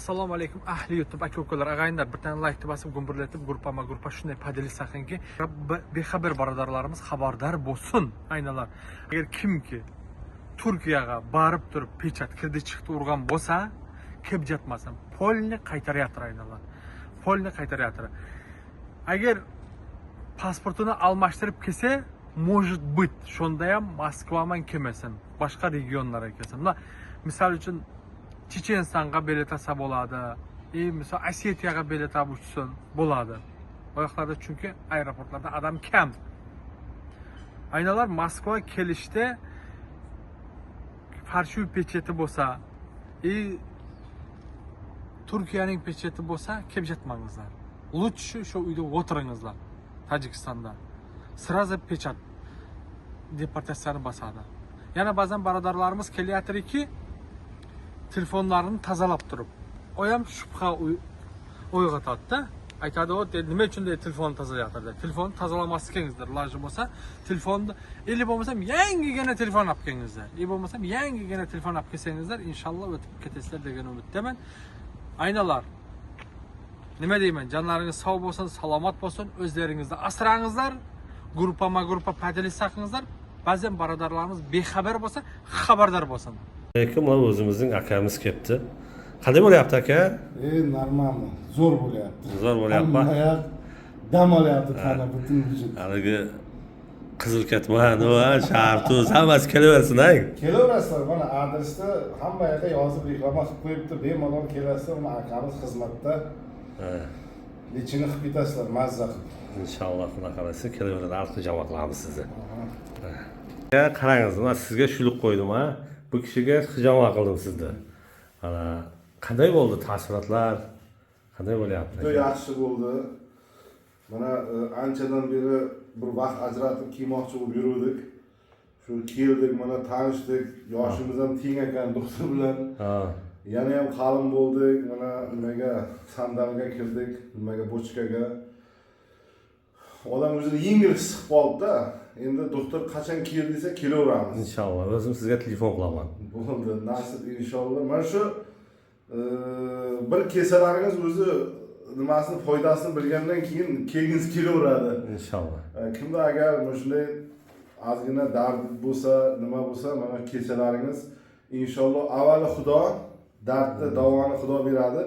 Assalomu alaykum ahli YouTube aka-ukalar, ag'ayinlar. Bir tane like bosib, gumburlatib, gruppa shunday padilisaqinki, bexabar birodarlarimiz xabardor bo'lsin. Aynalar. Agar kimki Turkiyaga borib turib pechat kirdi chiqdi urgan bo'lsa, kelib jetmasin. Polni qaytaryapti aynalar. Polni qaytaryapti. Agar pasportini almashtirib kelsa, может быть, shunda ham Moskvaman kelmasin, boshqa regionlarga kelsin. Misol uchun Chechenistonga bilet olsa bo'ladi. Misol Osetiyaga bilet olib uchsin bo'ladi. Oyoqlarda chunki aeroportlarda adam kam. Aynalar Moskva kelishda farshiy pechati bo'lsa, Turkiyaning pechati bo'lsa, kelib jetmangizlar. Lutchi shu uyda o'tiringizlar. Tojikistonda sразу pechat deportatsiyani bosadi. Yana ba'zan birodarlarimiz kelyaptiki, telefonlarini tozalab turib, o ham shubha uyg'otadi-da. Aytadi, nima uchun telefonni tozalayapti? Telefonni tozalamasligingizdir, iloji bo'lsa, telefonni bo'lmasa yangigina telefon olib kelingizlar. Bo'lmasa yangigina telefon olib kelsangizlar, inshaalloh o'tib ketasizlar degan umiddaman. Aynalar. Nima deyman? Jonlaringiz sog' bo'lsin, salomat bo'lsin, o'zlaringizni asrangizlar. Gruppa padili saqingizlar. Ba'zan birodarlarimiz bexabar bo'lsa, xabardor bo'lsin. Lekin o'zimizning akamiz kelibdi. Qanday bo'lyapti aka? Normal. Zo'r bo'lyapti. Zo'r bo'lyapti. Oyoq dam olyapti tana butun vujud. Haligi Qizil Ketman va Shartuz hammasi kelaversin-a. Kelaverasizlar, mana adresda hamma yerda yozib reklama qilib qo'yibdi. Bemalol kelasizlar, mana akamiz xizmatda. Lechini qilib ketasizlar, mazza qilib. Inshaalloh xudo xolasa kelaveradi, orqa javob qilamiz sizni. Qarangiz, men sizga shulib qo'ydim, ha. Bu kishiga hijoma qildim sizni. Mana qanday bo'ldi taassurotlar? Qanday bo'lyapti? Juda yaxshi bo'ldi. Mana anchadan beri bir vaqt ajratib kiymoqchi bo'lib yurdik. Shu keldik, mana tanishdik. Yoshimiz ham teng ekan doktor bilan. Yana ham qalin bo'ldik. Mana nimaga sandalga kirdik, nimaga bochkaga. Odam o'zini yengil his qilib oldi-da. Endi doktor qachon kel desa kelaveramiz. Inshaalloh, o'zim sizga telefon qilaman. Bo'ldi, nasib inshaalloh. Mana shu bir kesalaringiz o'zi nimasini foydasini bilgandan keyin kelgingiz kelaveradi. Inshaalloh. Kimda agar mana shunday ozgina dard bo'lsa, nima bo'lsa, mana kesalaringiz inshaalloh avvalo Xudo dardni davoni Xudo beradi.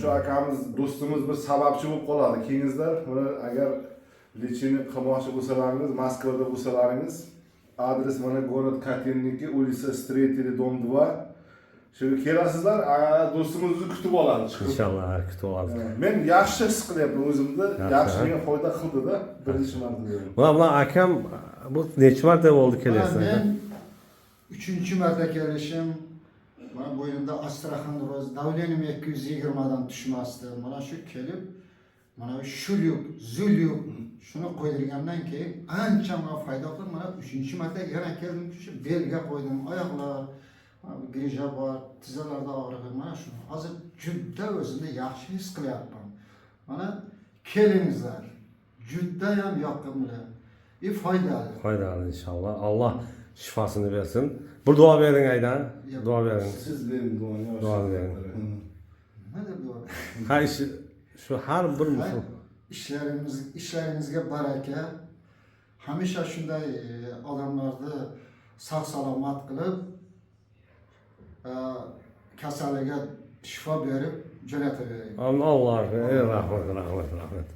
Shu akamiz do'stimiz bir sababchi bo'lib qoladi. Keyingizlar mana agar lechini qilmoqchi bo'lsalaringiz, Moskvada bo'lsalaringiz, adres mana город Katenniki, улица Stretili, dom 2. Shu kelasizlar, do'stimizni kutib oladi. Inshaalloh kutib oladi. Men yaxshi his qilyapman o'zimda, yaxshiga foyda qildi-da, birinchi marta. Mana akam bu necha marta bo'ldi kelayapsiz? Men 3-marta kelishim. Mana bo'ynimda Astrakhan roz, davlenim 220 dan tushmasdi. Mana shu kelib, mana shulyuk, zulyuk shuni qo'ydirgandan keyin ancha menga foyda qildi. Mana 3-marta yana keldim, shu belga qo'ydim, oyoqlar, grija bor, tizalarda og'riq. Mana shu hozir juda o'zimni yaxshi his qilyapman. Mana kelingizlar. Juda ham yoqimli. Foydali. Foydali inshaalloh. Alloh shifosini bersin. Bir duo bering aydan. Duo bering. Siz bering duoni. Duo bering. Nima deb duo? Ha shu har bir musulmon ishlaringizga baraka. Hamisha shunday odamlarni sog' salomat qilib, kasaliga shifo berib jo'natavering. Alloh rahmat.